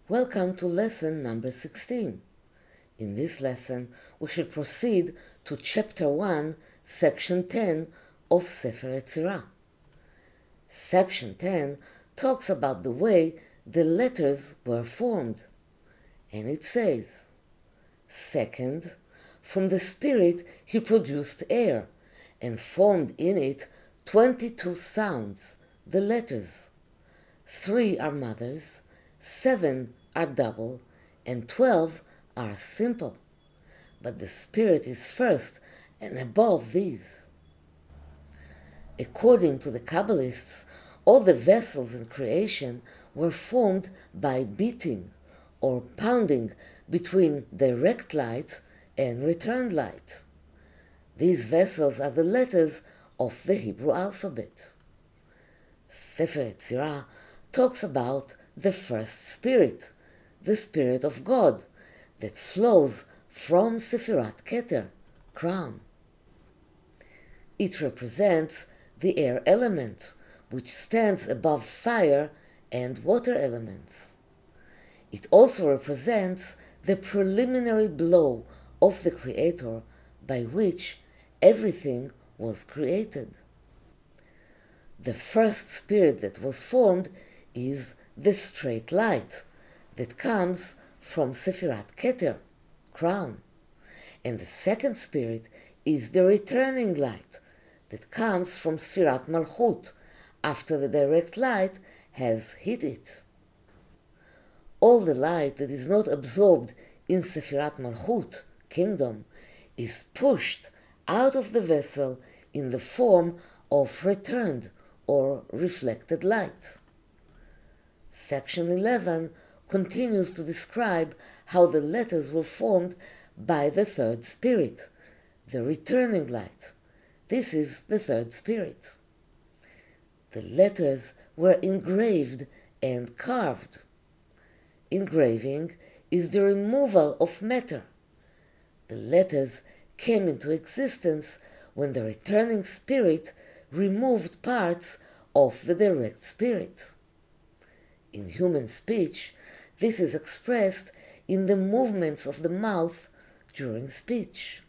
Welcome to lesson number 16. In this lesson, we shall proceed to chapter 1, section 10 of Sefer Yetzirah. Section 10 talks about the way the letters were formed. And it says, Second, from the Spirit he produced air, and formed in it 22 sounds, the letters. 3 are mothers, 7 are double, and 12 are simple. But the Spirit is first and above these. According to the Kabbalists, all the vessels in creation were formed by beating or pounding between direct light and returned light. These vessels are the letters of the Hebrew alphabet. Sefer Yetzirah talks about the first spirit, the Spirit of God, that flows from Sefirat Keter, crown. It represents the air element, which stands above fire and water elements. It also represents the preliminary blow of the Creator by which everything was created. The first spirit that was formed is the straight light that comes from Sefirat Keter, crown. And the second spirit is the returning light that comes from Sfirat Malchut after the direct light has hit it. All the light that is not absorbed in Sefirat Malchut, kingdom, is pushed out of the vessel in the form of returned or reflected light. Section 11 continues to describe how the letters were formed by the third spirit, the returning light. This is the third spirit. The letters were engraved and carved. Engraving is the removal of matter. The letters came into existence when the returning spirit removed parts of the direct spirit. In human speech, this is expressed in the movements of the mouth during speech.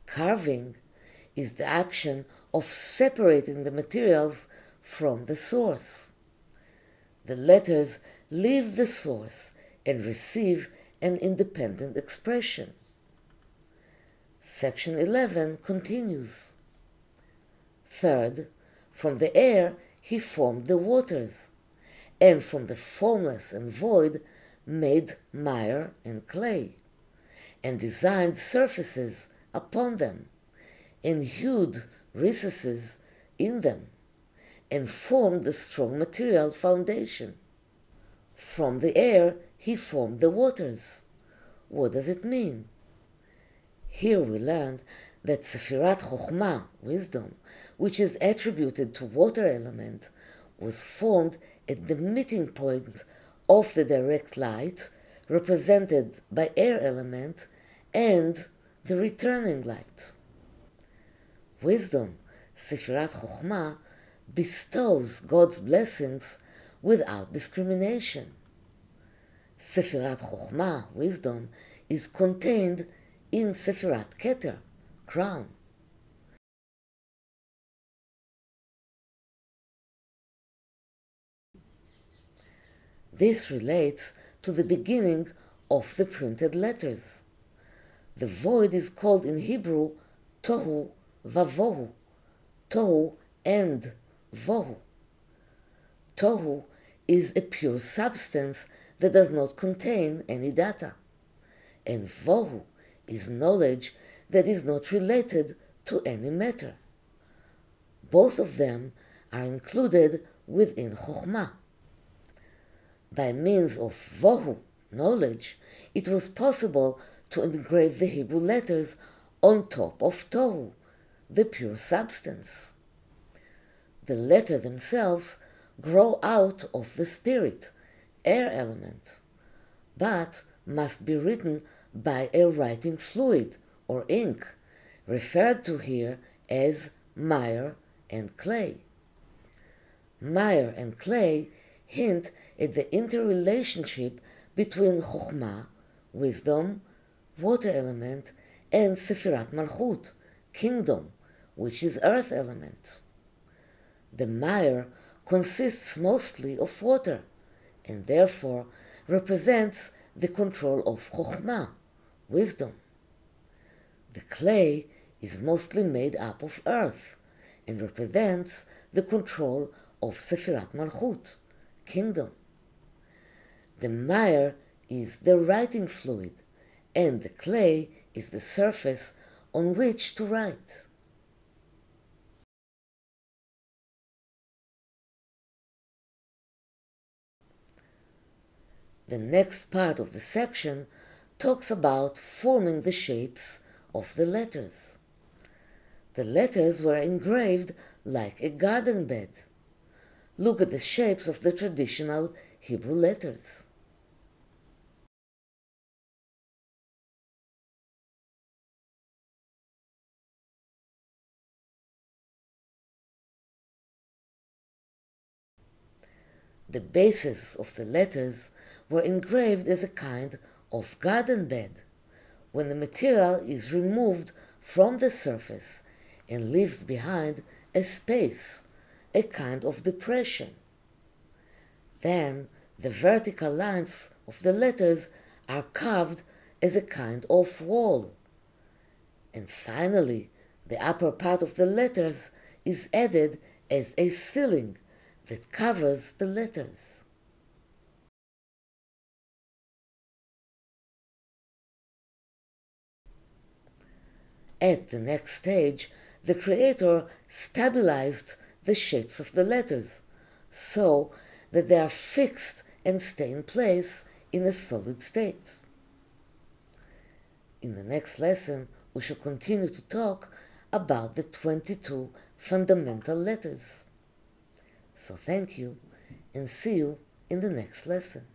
Carving is the action of separating the materials from the source. The letters leave the source and receive an independent expression. Section 11 continues. Third, from the air he formed the waters, and from the formless and void made mire and clay, and designed surfaces upon them, and hewed recesses in them, and formed the strong material foundation. From the air he formed the waters. What does it mean? Here we learned that Sefirat Chokhmah, wisdom, which is attributed to water element, was formed at the meeting point of the direct light, represented by air element, and the returning light. Wisdom, Sefirat Chokhmah, bestows God's blessings without discrimination. Sefirat Chokhmah, wisdom, is contained in Sefirat Keter, crown. This relates to the beginning of the printed letters. The void is called in Hebrew Tohu Vavohu, Tohu and Vohu. Tohu is a pure substance that does not contain any data, and Vohu is knowledge that is not related to any matter. Both of them are included within Chokhmah. By means of Vohu, knowledge, it was possible to engrave the Hebrew letters on top of Tohu, the pure substance. The letters themselves grow out of the spirit, air element, but must be written by a writing fluid or ink, referred to here as mire and clay. Mire and clay hint at the interrelationship between Chokhmah, wisdom, water element, and Sefirat Malchut, kingdom, which is earth element. The mire consists mostly of water, and therefore represents the control of Chokhmah, wisdom. The clay is mostly made up of earth, and represents the control of Sefirat Malchut, kingdom. The mire is the writing fluid, and the clay is the surface on which to write. The next part of the section talks about forming the shapes of the letters. The letters were engraved like a garden bed. Look at the shapes of the traditional Hebrew letters. The bases of the letters were engraved as a kind of garden bed, when the material is removed from the surface and leaves behind a space, a kind of depression. Then the vertical lines of the letters are carved as a kind of wall. And finally, the upper part of the letters is added as a ceiling that covers the letters. At the next stage, the creator stabilized the shapes of the letters so that they are fixed and stay in place in a solid state. In the next lesson, we shall continue to talk about the 22 fundamental letters. So thank you, and see you in the next lesson.